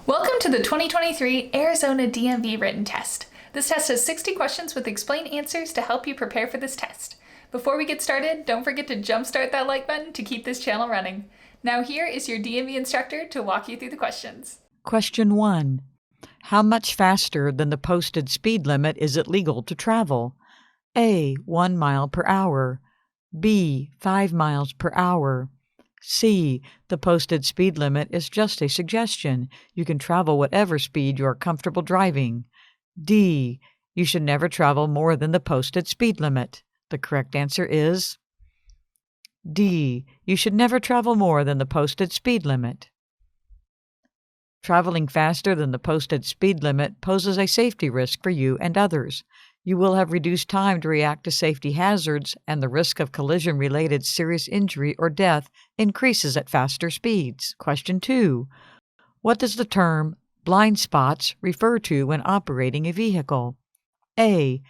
Welcome to the 2023 Arizona DMV written test. This test has 60 questions with explained answers to help you prepare for this test. Before we get started, don't forget to jumpstart that like button to keep this channel running. Now here is your DMV instructor to walk you through the questions. Question 1. How much faster than the posted speed limit is it legal to travel? A. 1 mile per hour. B. 5 miles per hour. C. The posted speed limit is just a suggestion. You can travel whatever speed you are comfortable driving. D. You should never travel more than the posted speed limit. The correct answer is D. You should never travel more than the posted speed limit. Traveling faster than the posted speed limit poses a safety risk for you and others. You will have reduced time to react to safety hazards, and the risk of collision-related serious injury or death increases at faster speeds. Question 2. What does the term blind spots refer to when operating a vehicle? A.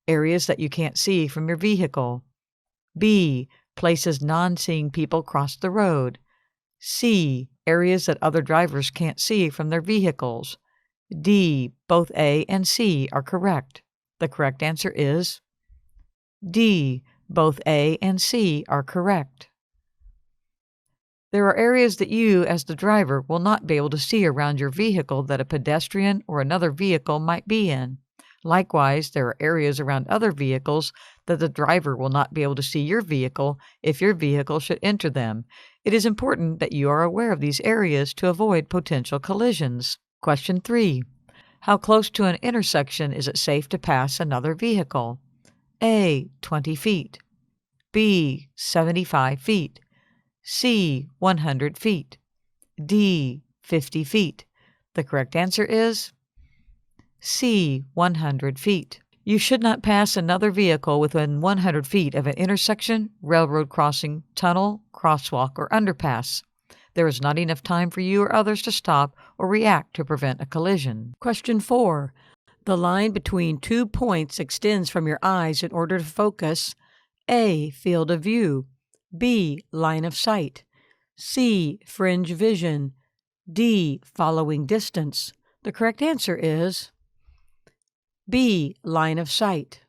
Areas that you can't see from your vehicle. B. Places non-seeing people cross the road. C. Areas that other drivers can't see from their vehicles. D. Both A and C are correct. The correct answer is D. Both A and C are correct. There are areas that you, as the driver, will not be able to see around your vehicle that a pedestrian or another vehicle might be in. Likewise, there are areas around other vehicles that the driver will not be able to see your vehicle if your vehicle should enter them. It is important that you are aware of these areas to avoid potential collisions. Question 3. How close to an intersection is it safe to pass another vehicle? A. 20 feet. B. 75 feet. C. 100 feet. D. 50 feet. The correct answer is C. 100 feet. You should not pass another vehicle within 100 feet of an intersection, railroad crossing, tunnel, crosswalk, or underpass. There is not enough time for you or others to stop or react to prevent a collision. Question 4. The line between 2 points extends from your eyes in order to focus A. Field of view. B. Line of sight. C. Fringe vision. D. Following distance. The correct answer is B. Line of sight.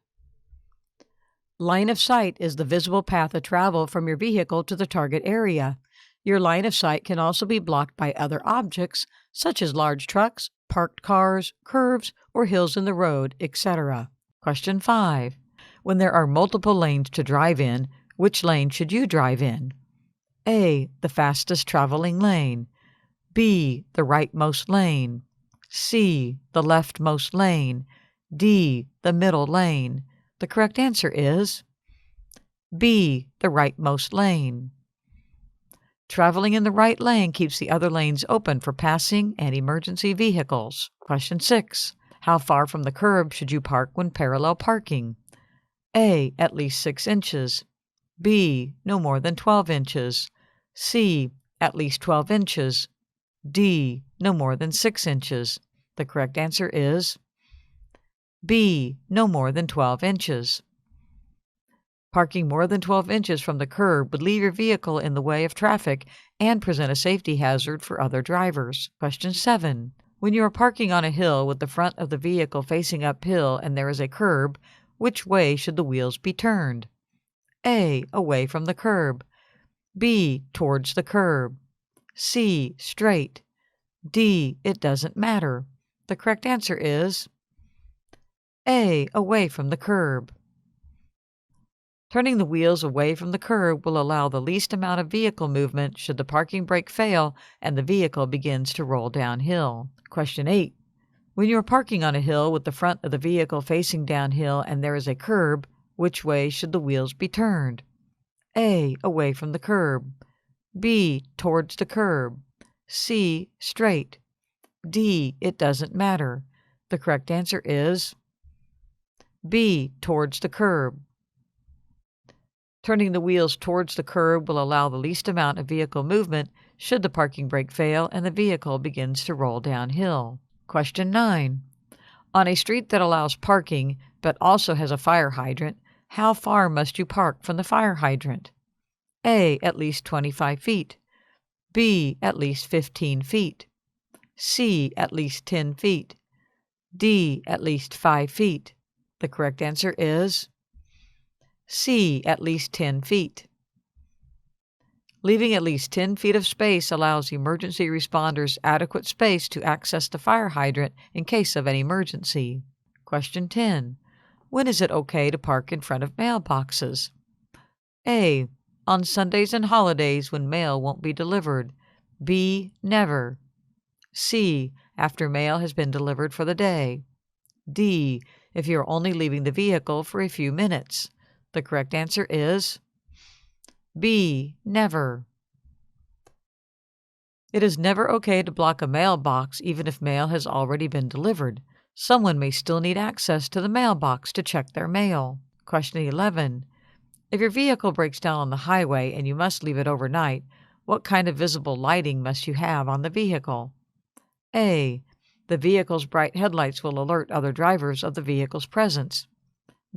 Line of sight is the visible path of travel from your vehicle to the target area. Your line of sight can also be blocked by other objects, such as large trucks, parked cars, curves, or hills in the road, etc. Question 5. When there are multiple lanes to drive in, which lane should you drive in? A. The fastest traveling lane. B. The rightmost lane. C. The leftmost lane. D. The middle lane. The correct answer is B. The rightmost lane. Traveling in the right lane keeps the other lanes open for passing and emergency vehicles. Question 6. How far from the curb should you park when parallel parking? A. At least 6 inches. B. No more than 12 inches. C. At least 12 inches. D. No more than 6 inches. The correct answer is B. No more than 12 inches. Parking more than 12 inches from the curb would leave your vehicle in the way of traffic and present a safety hazard for other drivers. Question 7. When you are parking on a hill with the front of the vehicle facing uphill and there is a curb, which way should the wheels be turned? A. Away from the curb. B. Towards the curb. C. Straight. D. It doesn't matter. The correct answer is A. Away from the curb. Turning the wheels away from the curb will allow the least amount of vehicle movement should the parking brake fail and the vehicle begins to roll downhill. Question 8. When you are parking on a hill with the front of the vehicle facing downhill and there is a curb, which way should the wheels be turned? A. Away from the curb. B. Towards the curb. C. Straight. D. It doesn't matter. The correct answer is B. Towards the curb. Turning the wheels towards the curb will allow the least amount of vehicle movement should the parking brake fail and the vehicle begins to roll downhill. Question 9. On a street that allows parking but also has a fire hydrant, how far must you park from the fire hydrant? A. At least 25 feet. B. At least 15 feet. C. At least 10 feet. D. At least 5 feet. The correct answer is C. At least 10 feet. Leaving at least 10 feet of space allows emergency responders adequate space to access the fire hydrant in case of an emergency. Question 10. When is it okay to park in front of mailboxes? A. On Sundays and holidays when mail won't be delivered. B. Never. C. After mail has been delivered for the day. D. If you're only leaving the vehicle for a few minutes. The correct answer is B. Never. It is never okay to block a mailbox even if mail has already been delivered. Someone may still need access to the mailbox to check their mail. Question 11. If your vehicle breaks down on the highway and you must leave it overnight, what kind of visible lighting must you have on the vehicle? A. The vehicle's bright headlights will alert other drivers of the vehicle's presence.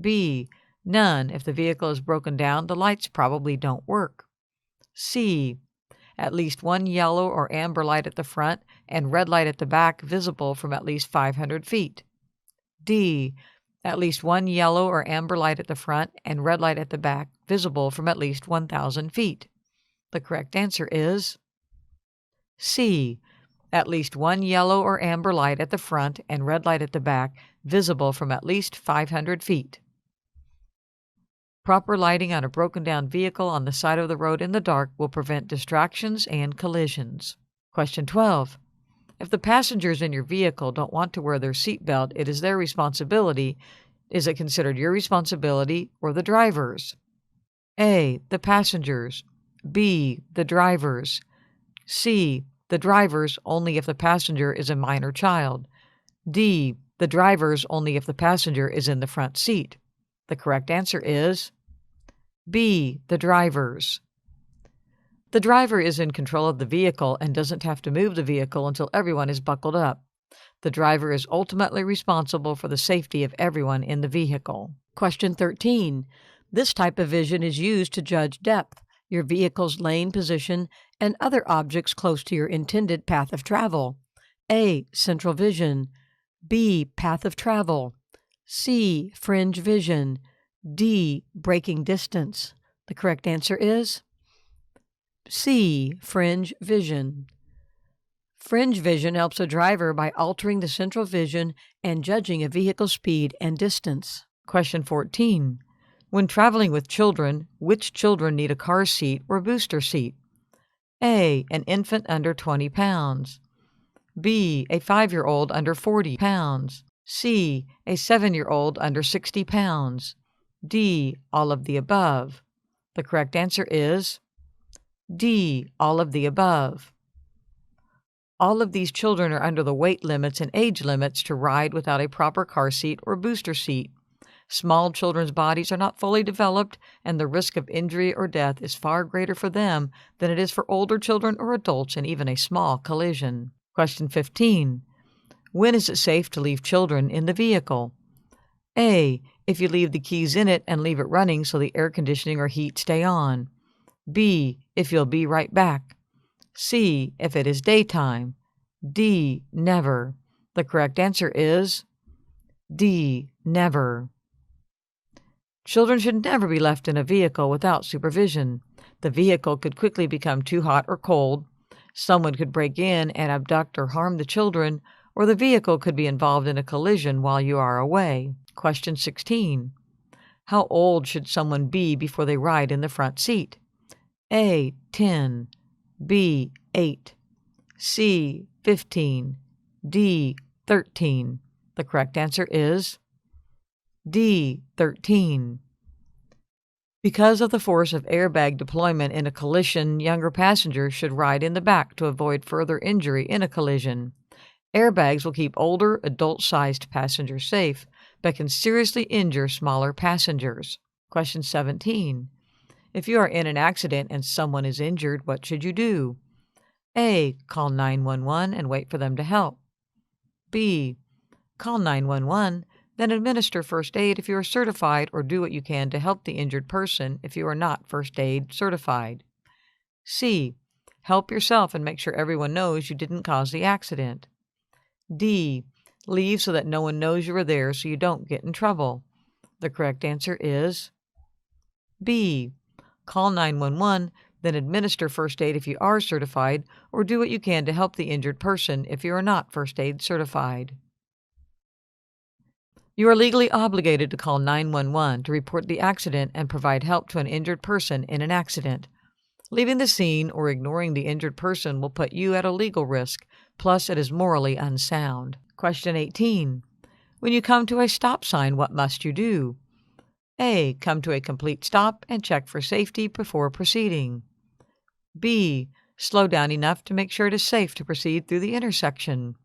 B. None. If the vehicle is broken down, the lights probably don't work. C. At least one yellow or amber light at the front and red light at the back visible from at least 500 feet. D. At least one yellow or amber light at the front and red light at the back visible from at least 1,000 feet. The correct answer is C. At least one yellow or amber light at the front and red light at the back visible from at least 500 feet. Proper lighting on a broken-down vehicle on the side of the road in the dark will prevent distractions and collisions. Question 12. If the passengers in your vehicle don't want to wear their seatbelt, it is their responsibility. Is it considered your responsibility or the driver's? A. The passengers. B. The driver's. C. The driver's only if the passenger is a minor child. D. The driver's only if the passenger is in the front seat. The correct answer is B. The driver's. The driver is in control of the vehicle and doesn't have to move the vehicle until everyone is buckled up. The driver is ultimately responsible for the safety of everyone in the vehicle. Question 13. This type of vision is used to judge depth, your vehicle's lane position, and other objects close to your intended path of travel. A. Central vision. B. Path of travel. C. Fringe vision. D. Braking distance. The correct answer is C. Fringe vision. Fringe vision helps a driver by altering the central vision and judging a vehicle's speed and distance. Question 14. When traveling with children, which children need a car seat or booster seat? A. An infant under 20 pounds. B. A 5-year-old under 40 pounds. C. A 7-year-old under 60 pounds. D. All of the above. The correct answer is D. All of the above. All of these children are under the weight limits and age limits to ride without a proper car seat or booster seat. Small children's bodies are not fully developed, and the risk of injury or death is far greater for them than it is for older children or adults in even a small collision. Question 15. When is it safe to leave children in the vehicle? A. If you leave the keys in it and leave it running so the air conditioning or heat stay on. B. If you'll be right back. C. If it is daytime. D. Never. The correct answer is D. Never. Children should never be left in a vehicle without supervision. The vehicle could quickly become too hot or cold. Someone could break in and abduct or harm the children, or the vehicle could be involved in a collision while you are away. Question 16. How old should someone be before they ride in the front seat? A. 10. B. 8. C. 15. D. 13. The correct answer is D. 13. Because of the force of airbag deployment in a collision, younger passengers should ride in the back to avoid further injury in a collision. Airbags will keep older, adult-sized passengers safe, but can seriously injure smaller passengers. Question 17. If you are in an accident and someone is injured, what should you do? A. Call 911 and wait for them to help. B. Call 911, then administer first aid if you are certified, or do what you can to help the injured person if you are not first aid certified. C. Help yourself and make sure everyone knows you didn't cause the accident. D. Leave so that no one knows you were there so you don't get in trouble. The correct answer is B. Call 911, then administer first aid if you are certified, or do what you can to help the injured person if you are not first aid certified. You are legally obligated to call 911 to report the accident and provide help to an injured person in an accident. Leaving the scene or ignoring the injured person will put you at a legal risk, plus it is morally unsound. Question 18. When you come to a stop sign, what must you do? A. Come to a complete stop and check for safety before proceeding. B. Slow down enough to make sure it is safe to proceed through the intersection.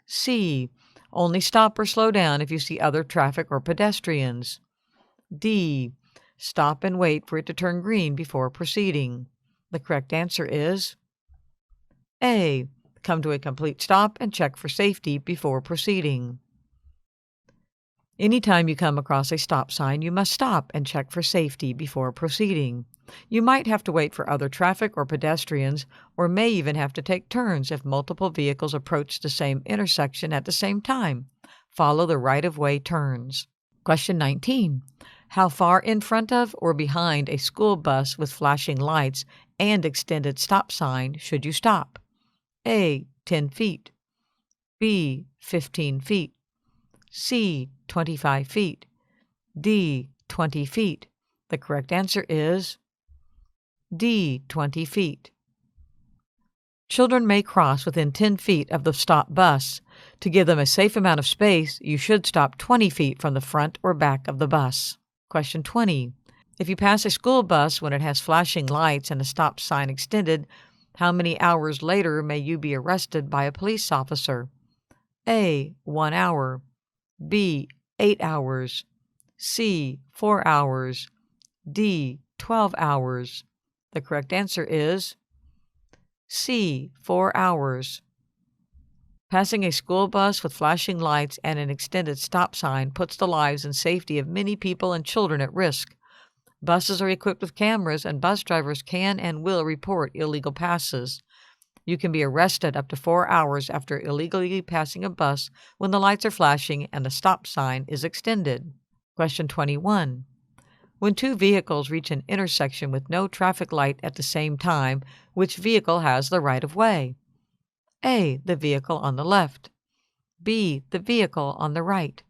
C. Only stop or slow down if you see other traffic or pedestrians. D. Stop and wait for it to turn green before proceeding. The correct answer is A. Come to a complete stop and check for safety before proceeding. Anytime you come across a stop sign, you must stop and check for safety before proceeding. You might have to wait for other traffic or pedestrians, or may even have to take turns if multiple vehicles approach the same intersection at the same time. Follow the right-of-way turns. Question 19. How far in front of or behind a school bus with flashing lights and extended stop sign should you stop? A. 10 feet. B. 15 feet. C. 25 feet. D. 20 feet. The correct answer is D. 20 feet. Children may cross within 10 feet of the stop bus. To give them a safe amount of space, you should stop 20 feet from the front or back of the bus. Question 20. If you pass a school bus when it has flashing lights and a stop sign extended, how many hours later may you be arrested by a police officer? A. 1 hour. B. 8 hours. C. 4 hours. D. 12 hours. The correct answer is C. 4 hours. Passing a school bus with flashing lights and an extended stop sign puts the lives and safety of many people and children at risk. Buses are equipped with cameras, and bus drivers can and will report illegal passes. You can be arrested up to 4 hours after illegally passing a bus when the lights are flashing and the stop sign is extended. Question 21. When two vehicles reach an intersection with no traffic light at the same time, which vehicle has the right-of-way? A. The vehicle on the left. B. The vehicle on the right.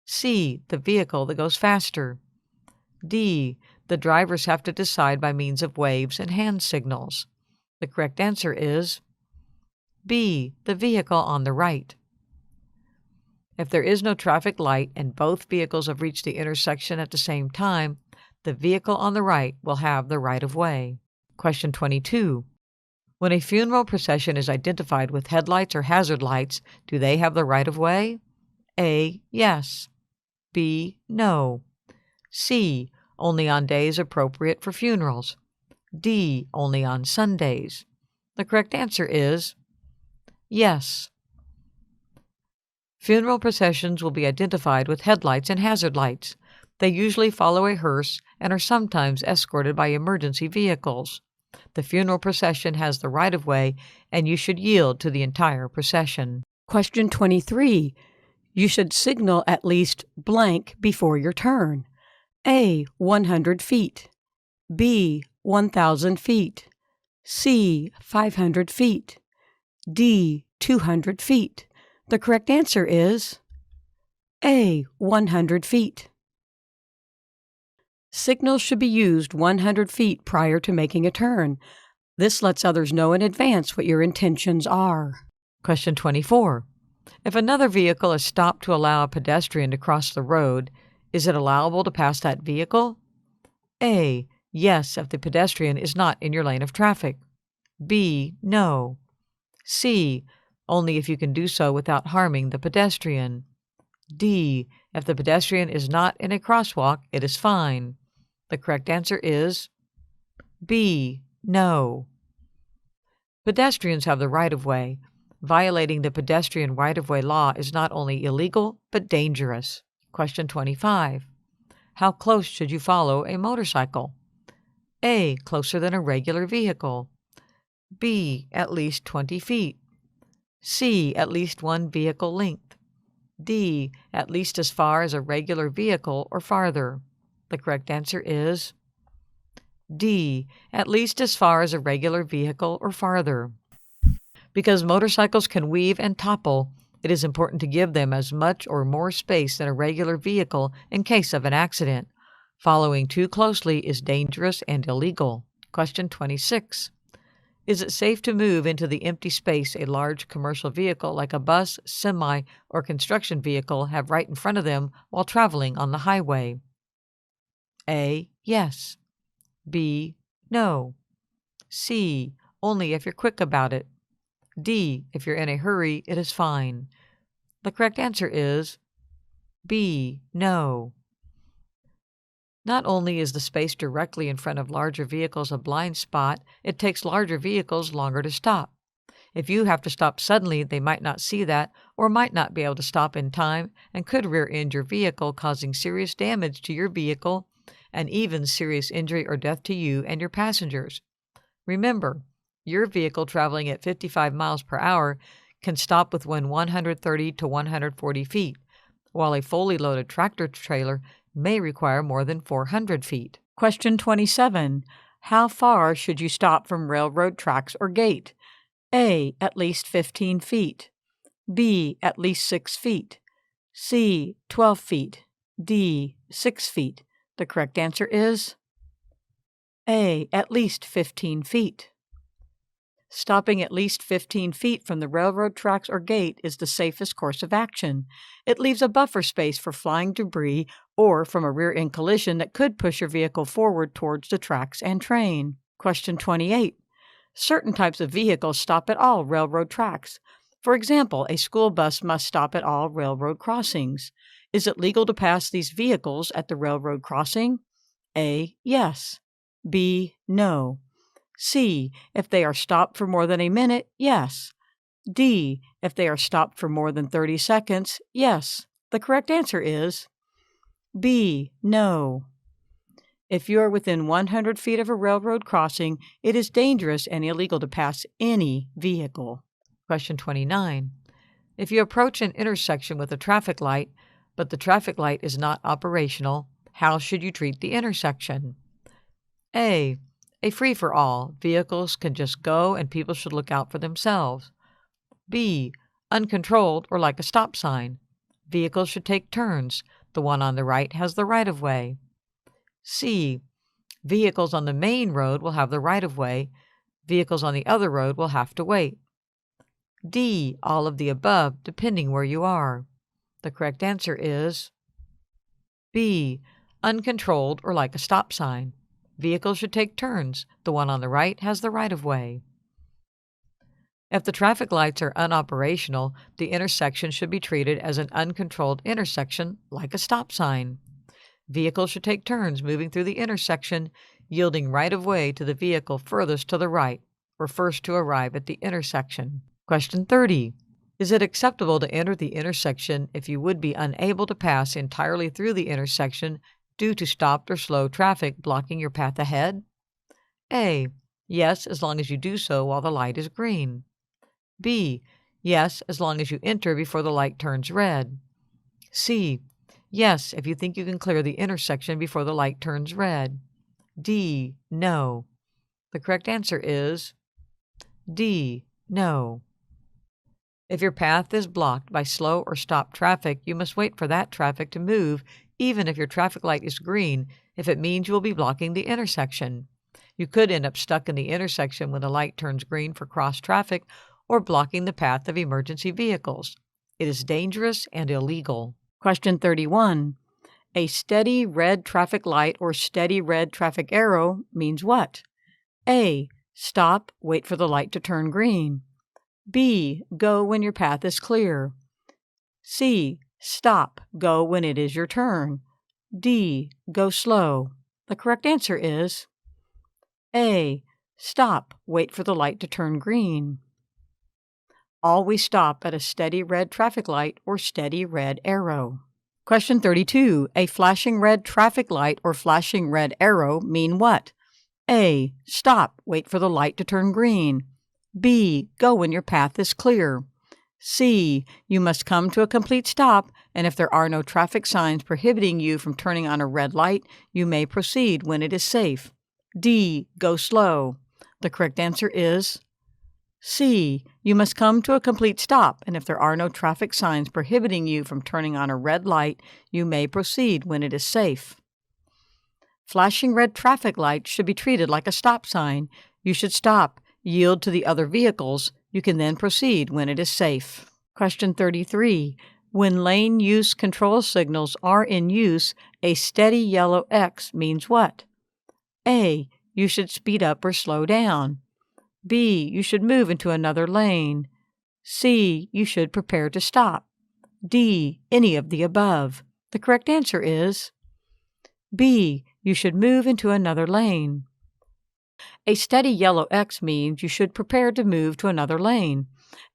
C. The vehicle that goes faster. D. The drivers have to decide by means of waves and hand signals. The correct answer is B. The vehicle on the right. If there is no traffic light and both vehicles have reached the intersection at the same time, the vehicle on the right will have the right-of-way. Question 22. When a funeral procession is identified with headlights or hazard lights, do they have the right-of-way? A. Yes. B. No. C. Only on days appropriate for funerals. D. Only on Sundays. The correct answer is yes. Funeral processions will be identified with headlights and hazard lights. They usually follow a hearse and are sometimes escorted by emergency vehicles. The funeral procession has the right-of-way, and you should yield to the entire procession. Question 23. You should signal at least blank before your turn. A. 100 feet. B. 1,000 feet. C. 500 feet. D. 200 feet. The correct answer is A. 100 feet. Signals should be used 100 feet prior to making a turn. This lets others know in advance what your intentions are. Question 24. If another vehicle is stopped to allow a pedestrian to cross the road, is it allowable to pass that vehicle? A. Yes, if the pedestrian is not in your lane of traffic. B. No. C. Only if you can do so without harming the pedestrian. D. If the pedestrian is not in a crosswalk, it is fine. The correct answer is B. No. Pedestrians have the right-of-way. Violating the pedestrian right-of-way law is not only illegal, but dangerous. Question 25. How close should you follow a motorcycle? A. Closer than a regular vehicle. B. At least 20 feet. C. At least one vehicle length. D. At least as far as a regular vehicle or farther. The correct answer is D. At least as far as a regular vehicle or farther. Because motorcycles can weave and topple, it is important to give them as much or more space than a regular vehicle in case of an accident. Following too closely is dangerous and illegal. Question 26. Is it safe to move into the empty space a large commercial vehicle like a bus, semi, or construction vehicle have right in front of them while traveling on the highway? A. Yes. B. No. C. Only if you're quick about it. D. If you're in a hurry, it is fine. The correct answer is B. No. Not only is the space directly in front of larger vehicles a blind spot, it takes larger vehicles longer to stop. If you have to stop suddenly, they might not see that or might not be able to stop in time and could rear-end your vehicle, causing serious damage to your vehicle and even serious injury or death to you and your passengers. Remember, your vehicle traveling at 55 miles per hour can stop within 130 to 140 feet, while a fully loaded tractor trailer may require more than 400 feet. Question 27. How far should you stop from railroad tracks or gate? A. At least 15 feet. B. At least 6 feet. C. 12 feet. D. 6 feet. The correct answer is A. At least 15 feet. Stopping at least 15 feet from the railroad tracks or gate is the safest course of action. It leaves a buffer space for flying debris or from a rear-end collision that could push your vehicle forward towards the tracks and train. Question 28. Certain types of vehicles stop at all railroad tracks. For example, a school bus must stop at all railroad crossings. Is it legal to pass these vehicles at the railroad crossing? A. Yes. B. No. C. If they are stopped for more than a minute, yes. D. If they are stopped for more than 30 seconds, yes. The correct answer is B. No. If you are within 100 feet of a railroad crossing, it is dangerous and illegal to pass any vehicle. Question 29. If you approach an intersection with a traffic light, but the traffic light is not operational, how should you treat the intersection? A. A free-for-all. Vehicles can just go and people should look out for themselves. B. Uncontrolled or like a stop sign. Vehicles should take turns. The one on the right has the right-of-way. C. Vehicles on the main road will have the right-of-way. Vehicles on the other road will have to wait. D. All of the above, depending where you are. The correct answer is B. Uncontrolled or like a stop sign. Vehicles should take turns. The one on the right has the right-of-way. If the traffic lights are unoperational, the intersection should be treated as an uncontrolled intersection, like a stop sign. Vehicles should take turns moving through the intersection, yielding right-of-way to the vehicle furthest to the right, or first to arrive at the intersection. Question 30. Is it acceptable to enter the intersection if you would be unable to pass entirely through the intersection due to stopped or slow traffic blocking your path ahead? A. Yes, as long as you do so while the light is green. B. Yes, as long as you enter before the light turns red. C. Yes, if you think you can clear the intersection before the light turns red. D. No. The correct answer is D. No. If your path is blocked by slow or stopped traffic, you must wait for that traffic to move, even if your traffic light is green, if it means you will be blocking the intersection. You could end up stuck in the intersection when the light turns green for cross traffic or blocking the path of emergency vehicles. It is dangerous and illegal. Question 31. A steady red traffic light or steady red traffic arrow means what? A. Stop, wait for the light to turn green. B. Go when your path is clear. C. Stop, go when it is your turn. D. Go slow. The correct answer is A. Stop, wait for the light to turn green. Always stop at a steady red traffic light or steady red arrow. Question 32. A flashing red traffic light or flashing red arrow mean what? A. Stop, wait for the light to turn green. B. Go when your path is clear. C. You must come to a complete stop, and if there are no traffic signs prohibiting you from turning on a red light, you may proceed when it is safe. D. Go slow. The correct answer is C. You must come to a complete stop, and if there are no traffic signs prohibiting you from turning on a red light, you may proceed when it is safe. Flashing red traffic lights should be treated like a stop sign. You should stop, yield to the other vehicles. You can then proceed when it is safe. Question 33. When lane use control signals are in use, a steady yellow X means what? A. You should speed up or slow down. B. You should move into another lane. C. You should prepare to stop. D. Any of the above. The correct answer is B. You should move into another lane. A steady yellow X means you should prepare to move to another lane.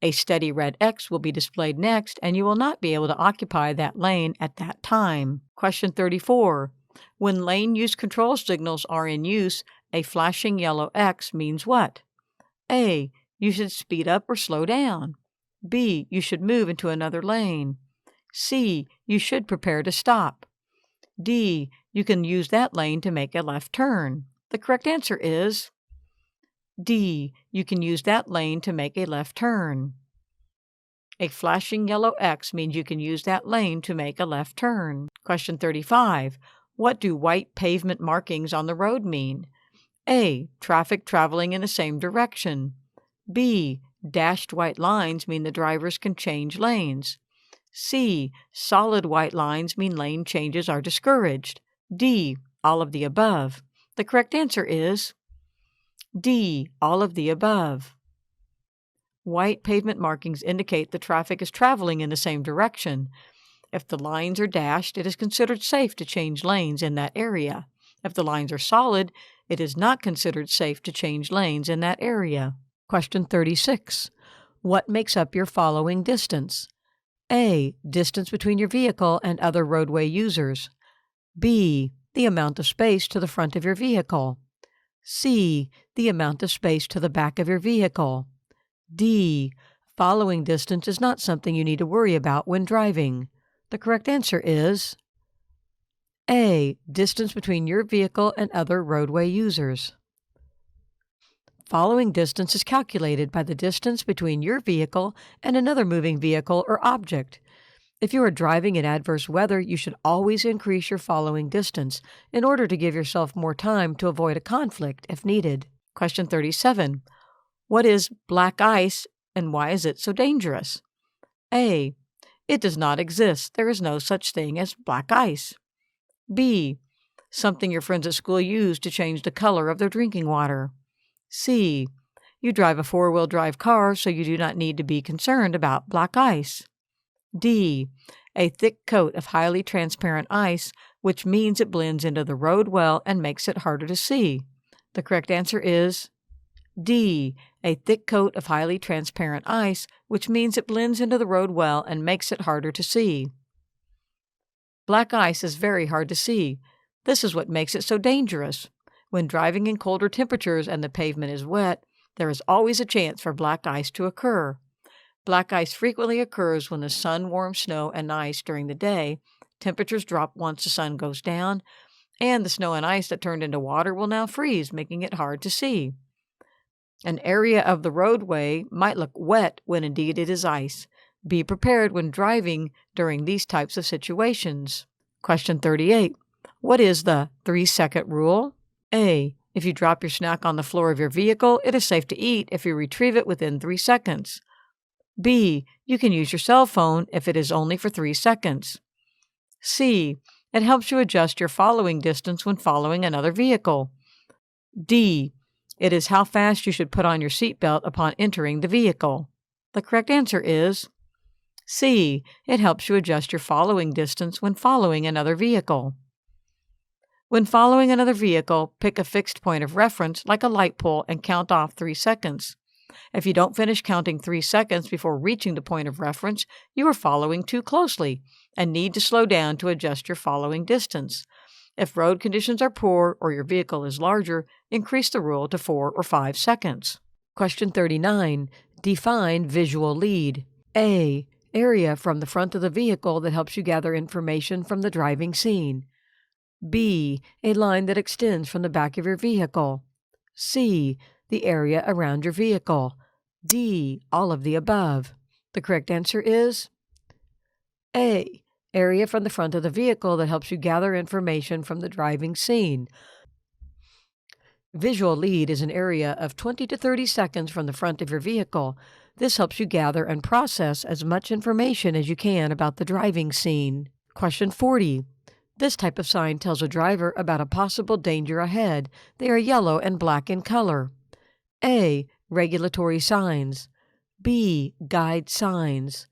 A steady red X will be displayed next, and you will not be able to occupy that lane at that time. Question 34. When lane use control signals are in use, a flashing yellow X means what? A. You should speed up or slow down. B. You should move into another lane. C. You should prepare to stop. D. You can use that lane to make a left turn. The correct answer is D. You can use that lane to make a left turn. A flashing yellow X means you can use that lane to make a left turn. Question 35. What do white pavement markings on the road mean? A. Traffic traveling in the same direction. B. Dashed white lines mean the drivers can change lanes. C. Solid white lines mean lane changes are discouraged. D. All of the above. The correct answer is D. All of the above. White pavement markings indicate the traffic is traveling in the same direction. If the lines are dashed, it is considered safe to change lanes in that area. If the lines are solid, it is not considered safe to change lanes in that area. Question 36. What makes up your following distance? A. Distance between your vehicle and other roadway users. B. The amount of space to the front of your vehicle. C. The amount of space to the back of your vehicle. D. Following distance is not something you need to worry about when driving. The correct answer is A. Distance between your vehicle and other roadway users. Following distance is calculated by the distance between your vehicle and another moving vehicle or object. If you are driving in adverse weather, you should always increase your following distance in order to give yourself more time to avoid a conflict if needed. Question 37. What is black ice and why is it so dangerous? A. It does not exist. There is no such thing as black ice. B. Something your friends at school use to change the color of their drinking water. C. You drive a four-wheel drive car, so you do not need to be concerned about black ice. D. A thick coat of highly transparent ice, which means it blends into the road well and makes it harder to see. The correct answer is D. A thick coat of highly transparent ice, which means it blends into the road well and makes it harder to see. Black ice is very hard to see. This is what makes it so dangerous. When driving in colder temperatures and the pavement is wet, there is always a chance for black ice to occur. Black ice frequently occurs when the sun warms snow and ice during the day, temperatures drop once the sun goes down, and the snow and ice that turned into water will now freeze, making it hard to see. An area of the roadway might look wet when indeed it is ice. Be prepared when driving during these types of situations. Question 38. What is the 3-second rule? A. If you drop your snack on the floor of your vehicle, it is safe to eat if you retrieve it within 3 seconds. B. You can use your cell phone if it is only for 3 seconds. C. It helps you adjust your following distance when following another vehicle. D. It is how fast you should put on your seatbelt upon entering the vehicle. The correct answer is C. It helps you adjust your following distance when following another vehicle. When following another vehicle, pick a fixed point of reference like a light pole and count off 3 seconds. If you don't finish counting 3 seconds before reaching the point of reference, you are following too closely and need to slow down to adjust your following distance. If road conditions are poor or your vehicle is larger, increase the rule to 4 or 5 seconds. Question 39. Define visual lead. A. Area from the front of the vehicle that helps you gather information from the driving scene. B. A line that extends from the back of your vehicle. C. The area around your vehicle. D. All of the above. The correct answer is A. Area from the front of the vehicle that helps you gather information from the driving scene. Visual lead is an area of 20 to 30 seconds from the front of your vehicle. This helps you gather and process as much information as you can about the driving scene. Question 40. This type of sign tells a driver about a possible danger ahead. They are yellow and black in color. A. Regulatory signs. B. Guide signs.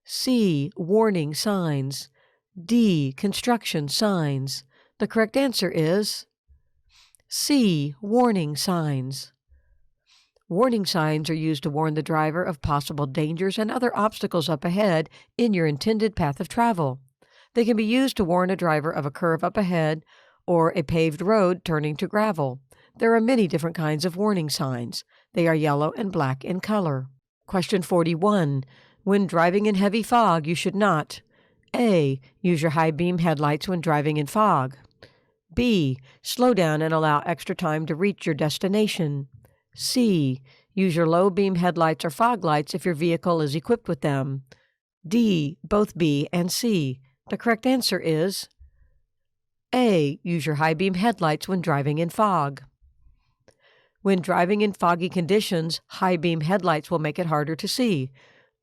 C. Warning signs. D. Construction signs. The correct answer is C. Warning signs. Warning signs are used to warn the driver of possible dangers and other obstacles up ahead in your intended path of travel. They can be used to warn a driver of a curve up ahead or a paved road turning to gravel. There are many different kinds of warning signs. They are yellow and black in color. Question 41. When driving in heavy fog, you should not A. Use your high beam headlights when driving in fog. B. Slow down and allow extra time to reach your destination. C. Use your low beam headlights or fog lights if your vehicle is equipped with them. D. Both B and C. The correct answer is A. Use your high beam headlights when driving in fog. When driving in foggy conditions, high beam headlights will make it harder to see.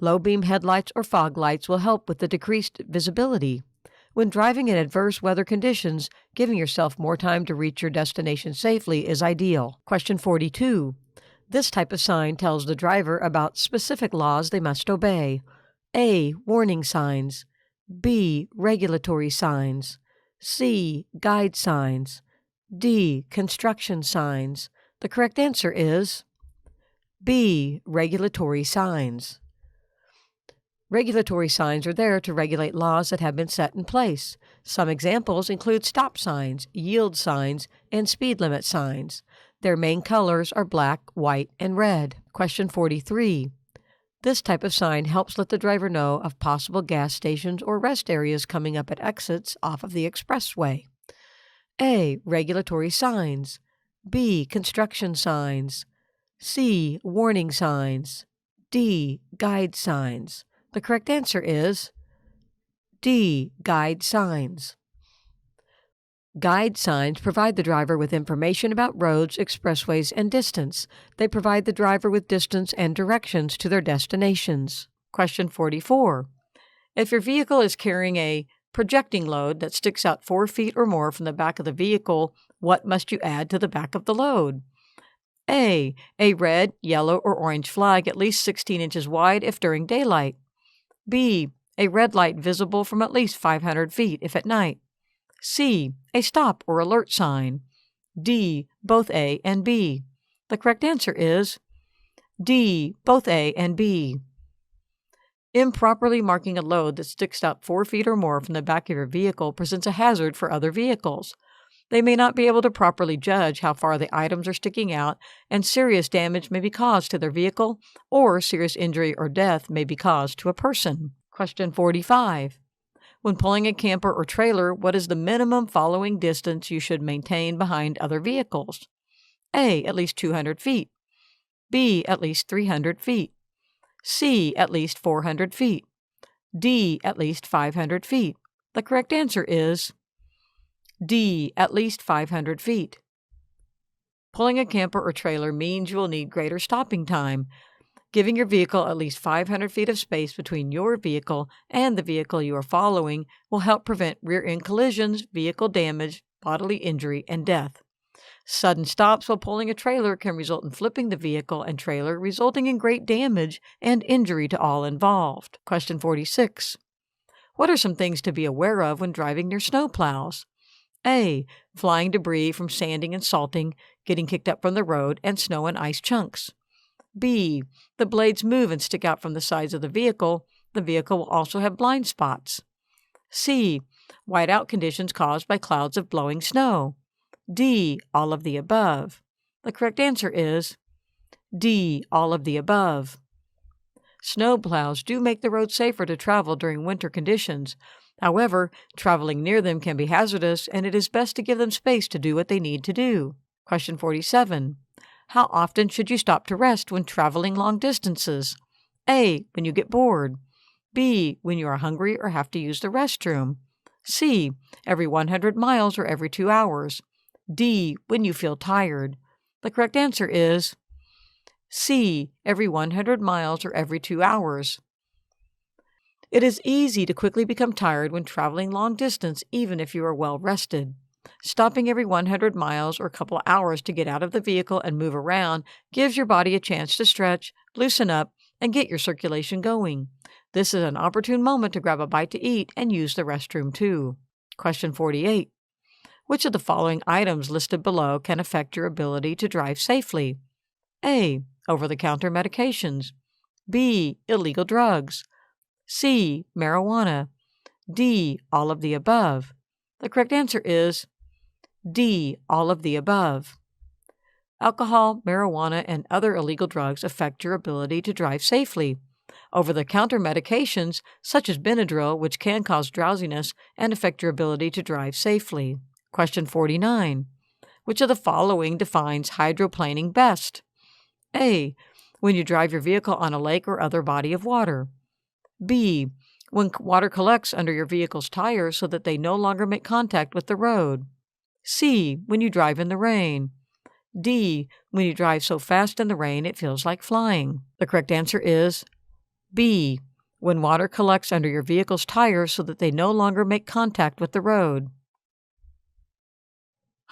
Low beam headlights or fog lights will help with the decreased visibility. When driving in adverse weather conditions, giving yourself more time to reach your destination safely is ideal. Question 42. This type of sign tells the driver about specific laws they must obey. A. Warning signs. B. Regulatory signs. C. Guide signs. D. Construction signs. The correct answer is B. Regulatory signs. Regulatory signs are there to regulate laws that have been set in place. Some examples include stop signs, yield signs, and speed limit signs. Their main colors are black, white, and red. Question 43. This type of sign helps let the driver know of possible gas stations or rest areas coming up at exits off of the expressway. A. Regulatory signs. B. Construction signs. C. Warning signs. D. Guide signs. The correct answer is D. Guide signs. Guide signs provide the driver with information about roads, expressways, and distance. They provide the driver with distance and directions to their destinations. Question 44. If your vehicle is carrying a projecting load that sticks out 4 feet or more from the back of the vehicle, what must you add to the back of the load? A. A red, yellow, or orange flag at least 16 inches wide if during daylight. B. A red light visible from at least 500 feet if at night. C. A stop or alert sign. D. Both A and B. The correct answer is D. Both A and B. Improperly marking a load that sticks out 4 feet or more from the back of your vehicle presents a hazard for other vehicles. They may not be able to properly judge how far the items are sticking out, and serious damage may be caused to their vehicle, or serious injury or death may be caused to a person. Question 45. When pulling a camper or trailer, what is the minimum following distance you should maintain behind other vehicles? A. At least 200 feet. B. At least 300 feet. C. At least 400 feet. D. At least 500 feet. The correct answer is D. At least 500 feet. Pulling a camper or trailer means you will need greater stopping time. Giving your vehicle at least 500 feet of space between your vehicle and the vehicle you are following will help prevent rear-end collisions, vehicle damage, bodily injury, and death. Sudden stops while pulling a trailer can result in flipping the vehicle and trailer, resulting in great damage and injury to all involved. Question 46. What are some things to be aware of when driving near snow plows? A. Flying debris from sanding and salting, getting kicked up from the road, and snow and ice chunks. B. The blades move and stick out from the sides of the vehicle. The vehicle will also have blind spots. C. Whiteout conditions caused by clouds of blowing snow. D. All of the above. The correct answer is D. All of the above. Snow plows do make the road safer to travel during winter conditions. However, traveling near them can be hazardous, and it is best to give them space to do what they need to do. Question 47. How often should you stop to rest when traveling long distances? A. When you get bored. B. When you are hungry or have to use the restroom. C. Every 100 miles or every 2 hours. D. When you feel tired. The correct answer is C. Every 100 miles or every 2 hours. It is easy to quickly become tired when traveling long distance, even if you are well rested. Stopping every 100 miles or a couple of hours to get out of the vehicle and move around gives your body a chance to stretch, loosen up, and get your circulation going. This is an opportune moment to grab a bite to eat and use the restroom too. Question 48. Which of the following items listed below can affect your ability to drive safely? A. Over-the-counter medications. B. Illegal drugs. C. Marijuana. D. All of the above. The correct answer is D. All of the above. Alcohol, marijuana, and other illegal drugs affect your ability to drive safely. Over-the-counter medications, such as Benadryl, which can cause drowsiness and affect your ability to drive safely. Question 49. Which of the following defines hydroplaning best? A. When you drive your vehicle on a lake or other body of water. B. When water collects under your vehicle's tires so that they no longer make contact with the road. C. When you drive in the rain. D. When you drive so fast in the rain it feels like flying. The correct answer is B. When water collects under your vehicle's tires so that they no longer make contact with the road.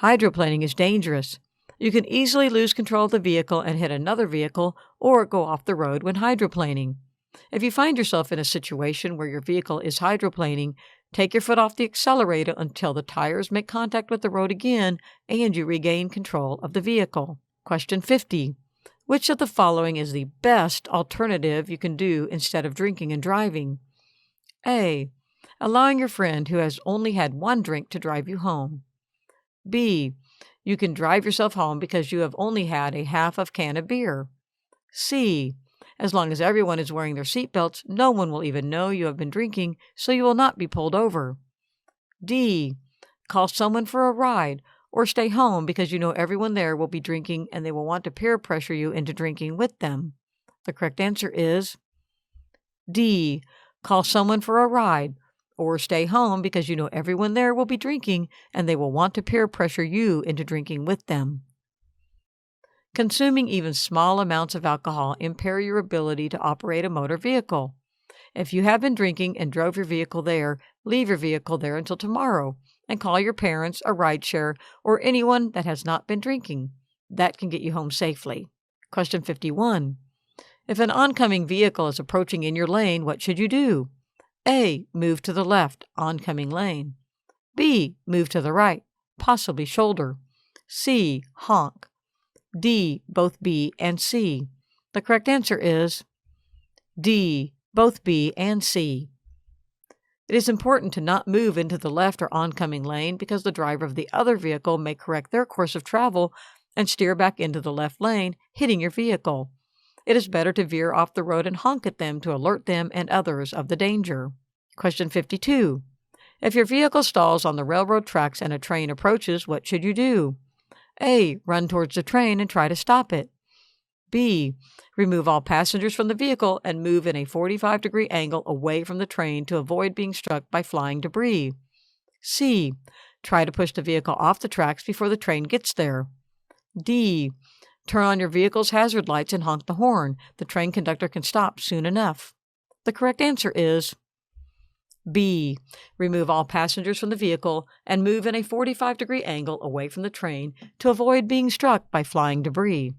Hydroplaning is dangerous. You can easily lose control of the vehicle and hit another vehicle or go off the road when hydroplaning. If you find yourself in a situation where your vehicle is hydroplaning, take your foot off the accelerator until the tires make contact with the road again and you regain control of the vehicle. Question 50. Which of the following is the best alternative you can do instead of drinking and driving? A. Allowing your friend who has only had one drink to drive you home. B. You can drive yourself home because you have only had a half of can of beer. C. As long as everyone is wearing their seatbelts, no one will even know you have been drinking, so you will not be pulled over. D. Call someone for a ride, or stay home because you know everyone there will be drinking and they will want to peer pressure you into drinking with them. The correct answer is D. Call someone for a ride, or stay home because you know everyone there will be drinking and they will want to peer pressure you into drinking with them. Consuming even small amounts of alcohol impair your ability to operate a motor vehicle. If you have been drinking and drove your vehicle there, leave your vehicle there until tomorrow and call your parents, a rideshare, or anyone that has not been drinking. That can get you home safely. Question 51. If an oncoming vehicle is approaching in your lane, what should you do? A. Move to the left, oncoming lane. B. Move to the right, possibly shoulder. C. Honk. D. Both B and C. The correct answer is D. Both B and C. It is important to not move into the left or oncoming lane because the driver of the other vehicle may correct their course of travel and steer back into the left lane, hitting your vehicle. It is better to veer off the road and honk at them to alert them and others of the danger. Question 52. If your vehicle stalls on the railroad tracks and a train approaches, what should you do? A. Run towards the train and try to stop it. B. Remove all passengers from the vehicle and move in a 45-degree angle away from the train to avoid being struck by flying debris. C. Try to push the vehicle off the tracks before the train gets there. D. Turn on your vehicle's hazard lights and honk the horn. The train conductor can stop soon enough. The correct answer is B. Remove all passengers from the vehicle and move in a 45-degree angle away from the train to avoid being struck by flying debris.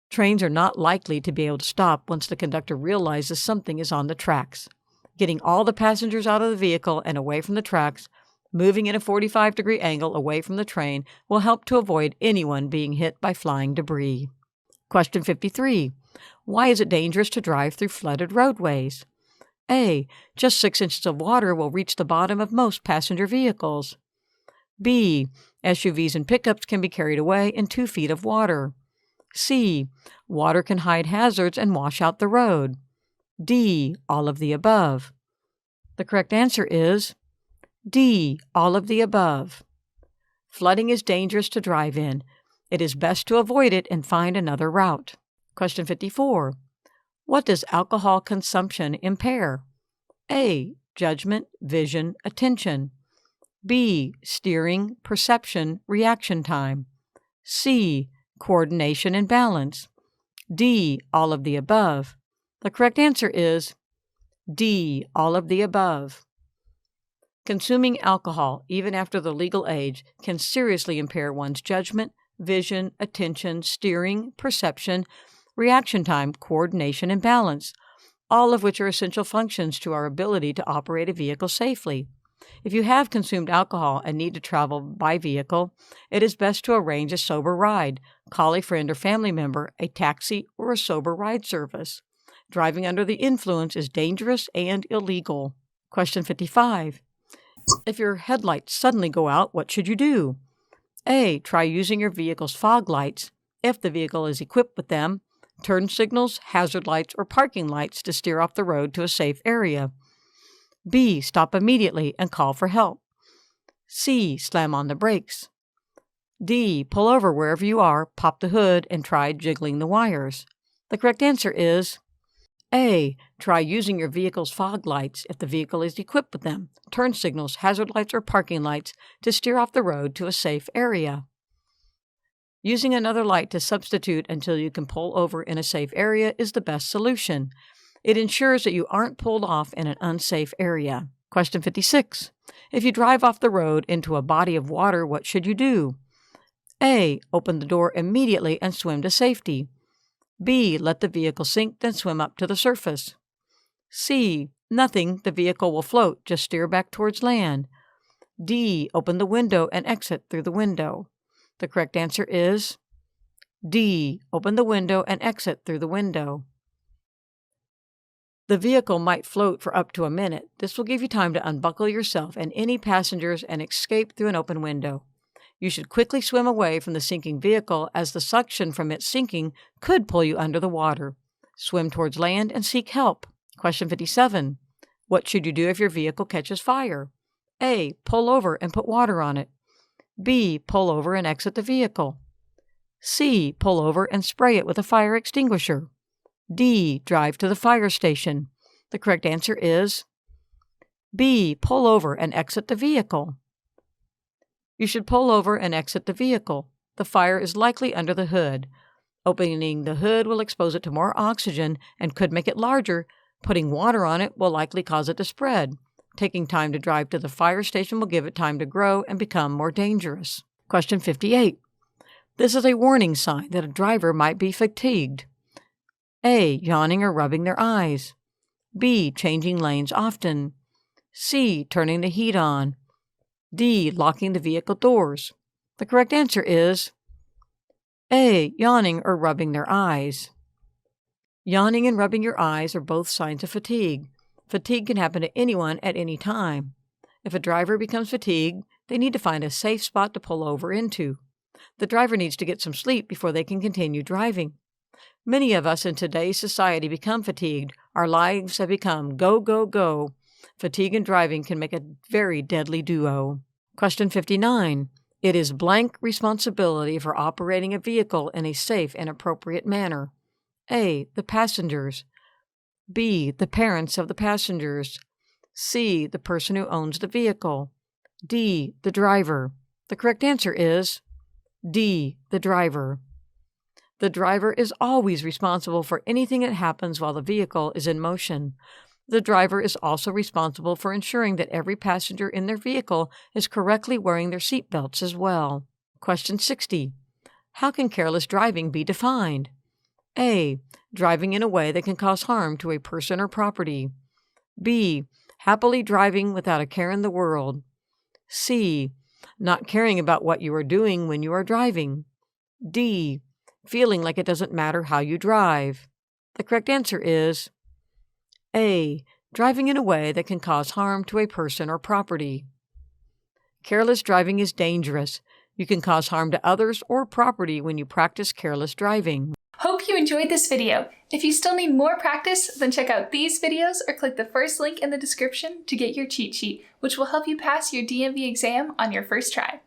Trains are not likely to be able to stop once the conductor realizes something is on the tracks. Getting all the passengers out of the vehicle and away from the tracks, moving in a 45-degree angle away from the train will help to avoid anyone being hit by flying debris. Question 53. Why is it dangerous to drive through flooded roadways? A. Just 6 inches of water will reach the bottom of most passenger vehicles. B. SUVs and pickups can be carried away in 2 feet of water. C. Water can hide hazards and wash out the road. D. All of the above. The correct answer is D. All of the above. Flooding is dangerous to drive in. It is best to avoid it and find another route. Question 54. What does alcohol consumption impair? A. Judgment, vision, attention. B. Steering, perception, reaction time. C. Coordination and balance. D. All of the above. The correct answer is D. All of the above. Consuming alcohol, even after the legal age, can seriously impair one's judgment, vision, attention, steering, perception, reaction time, coordination, and balance, all of which are essential functions to our ability to operate a vehicle safely. If you have consumed alcohol and need to travel by vehicle, it is best to arrange a sober ride. Call a friend or family member, a taxi, or a sober ride service. Driving under the influence is dangerous and illegal. Question 55. If your headlights suddenly go out, what should you do? A. Try using your vehicle's fog lights, if the vehicle is equipped with them, turn signals, hazard lights, or parking lights to steer off the road to a safe area. B. Stop immediately and call for help. C. Slam on the brakes. D. Pull over wherever you are, pop the hood, and try jiggling the wires. The correct answer is A. Try using your vehicle's fog lights if the vehicle is equipped with them, turn signals, hazard lights, or parking lights to steer off the road to a safe area. Using another light to substitute until you can pull over in a safe area is the best solution. It ensures that you aren't pulled off in an unsafe area. Question 56. If you drive off the road into a body of water, what should you do? A. Open the door immediately and swim to safety. B. Let the vehicle sink, then swim up to the surface. C. Nothing, the vehicle will float, just steer back towards land. D. Open the window and exit through the window. The correct answer is D. Open the window and exit through the window. The vehicle might float for up to a minute. This will give you time to unbuckle yourself and any passengers and escape through an open window. You should quickly swim away from the sinking vehicle as the suction from its sinking could pull you under the water. Swim towards land and seek help. Question 57. What should you do if your vehicle catches fire? A. Pull over and put water on it. B. Pull over and exit the vehicle. C. Pull over and spray it with a fire extinguisher. D. Drive to the fire station. The correct answer is B. Pull over and exit the vehicle. You should pull over and exit the vehicle. The fire is likely under the hood. Opening the hood will expose it to more oxygen and could make it larger. Putting water on it will likely cause it to spread. Taking time to drive to the fire station will give it time to grow and become more dangerous. Question 58. This is a warning sign that a driver might be fatigued. A. Yawning or rubbing their eyes. B. Changing lanes often. C. Turning the heat on. D. Locking the vehicle doors. The correct answer is A. Yawning or rubbing their eyes. Yawning and rubbing your eyes are both signs of fatigue. Fatigue can happen to anyone at any time. If a driver becomes fatigued, they need to find a safe spot to pull over into. The driver needs to get some sleep before they can continue driving. Many of us in today's society become fatigued. Our lives have become go, go, go. Fatigue and driving can make a very deadly duo. Question 59. It is blank responsibility for operating a vehicle in a safe and appropriate manner. A. The passengers. B. The parents of the passengers. C. The person who owns the vehicle. D. The driver. The correct answer is D. The driver. The driver is always responsible for anything that happens while the vehicle is in motion. The driver is also responsible for ensuring that every passenger in their vehicle is correctly wearing their seatbelts as well. Question 60. How can careless driving be defined? A. Driving in a way that can cause harm to a person or property. B. Happily driving without a care in the world. C. Not caring about what you are doing when you are driving. D. Feeling like it doesn't matter how you drive. The correct answer is A. Driving in a way that can cause harm to a person or property. Careless driving is dangerous. You can cause harm to others or property when you practice careless driving. Hope you enjoyed this video. If you still need more practice, then check out these videos or click the first link in the description to get your cheat sheet, which will help you pass your DMV exam on your first try.